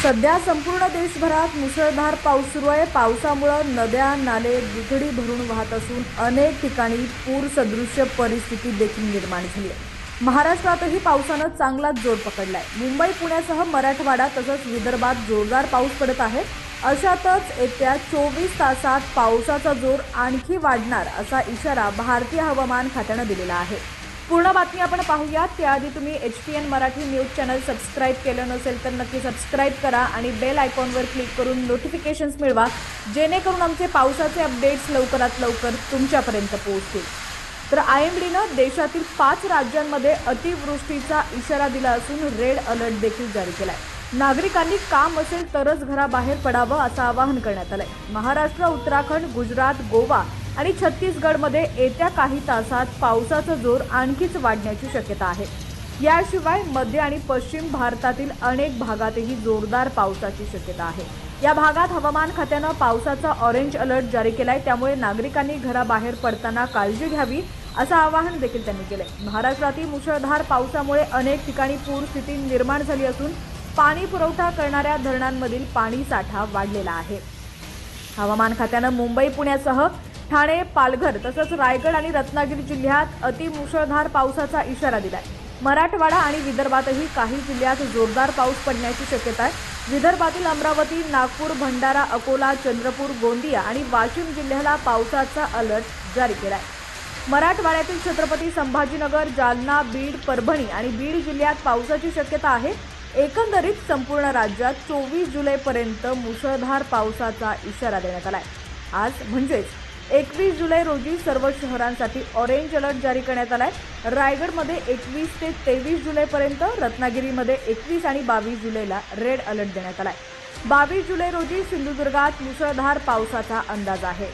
सध्या संपूर्ण देशभरात मुसळधार पाऊस सुरू आहे। पावसामुळे नद्या नाले दुथडी भरून वाहत असून अनेक ठिकाणी पूर सदृश्य परिस्थिती देखील निर्माण झाली आहे। महाराष्ट्रातही पावसाने चांगलाच जोर पकडलाय। मुंबई पुण्यासह मराठवाडा तसंच विदर्भात जोरदार पाऊस पडत आहे। अशातच येत्या 24 तासात पावसाचा जोर आणखी वाढणार असा इशारा भारतीय हवामान खात्याने दिलेला आहे। पूर्ण बातमी आपण पाहूया त्याआधी तुम्ही HPN Marathi news channel subscribe केलं नसेल तर नक्की सबस्क्राइब करा आणि बेल आयकॉनवर क्लिक करून नोटिफिकेशन्स मिळवा, जेणेकरून आमचे पावसाचे अपडेट्स लवकरात लवकर तुमच्यापर्यंत पोहोचतील। तर IMDने देशातील 5 राज्यांमध्ये अतिवृष्टीचा इशारा दिला असून रेड अलर्ट देखील जारी केलाय। नागरिकांनी काम असेल तरच घराबाहेर पडावं असं आवाहन करण्यात आलंय। महाराष्ट्र, उत्तराखंड, गुजरात, गोवा आणि छत्तीसगडमध्ये येत्या काही तासात पावसाचा जोर आणखीच वाढण्याची शक्यता आहे। याशिवाय मध्य आणि पश्चिम भारतातील अनेक भागातही जोरदार पावसाची शक्यता आहे। या भागात हवामान खात्याने पावसाचा ऑरेंज अलर्ट जारी केलाय, त्यामुळे नागरिकांनी घराबाहेर पडताना काळजी घ्यावी असं आवाहन देखील त्यांनी केलंय। महाराष्ट्रातील मुसळधार पावसामुळे अनेक ठिकाणी पूर स्थिती निर्माण झाली असून पाणी पुरवठा करणाऱ्या धरणांमधील पाणी साठा वाढलेला आहे। हवामान खात्याने मुंबई पुण्यासह ठाणे, पालघर तसंच रायगड आणि रत्नागिरी जिल्ह्यात अतिमुसळधार पावसाचा इशारा दिलाय। मराठवाडा आणि विदर्भातही काही जिल्ह्यात जोरदार पाऊस पडण्याची शक्यता आहे। विदर्भातील अमरावती, नागपूर, भंडारा, अकोला, चंद्रपूर, गोंदिया आणि वाशिम जिल्ह्याला पावसाचा अलर्ट जारी केलाय। मराठवाड्यातील छत्रपती संभाजीनगर, जालना, बीड, परभणी आणि बीड जिल्ह्यात पावसाची शक्यता आहे। एकंदरीत संपूर्ण राज्यात 24 जुलैपर्यंत मुसळधार पावसाचा इशारा देण्यात आलाय। आज म्हणजेच 21 जुलै रोजी सर्व शहरांसाठी ऑरेंज अलर्ट जारी करण्यात आलाय। रायगडमध्ये 21 ते 23 जुलैपर्यंत, रत्नागिरीमध्ये 21 आणि 22 जुलैला रेड अलर्ट देण्यात आलाय। 22 जुलै रोजी सिंधुदुर्गात मुसळधार पावसाचा अंदाज आहे।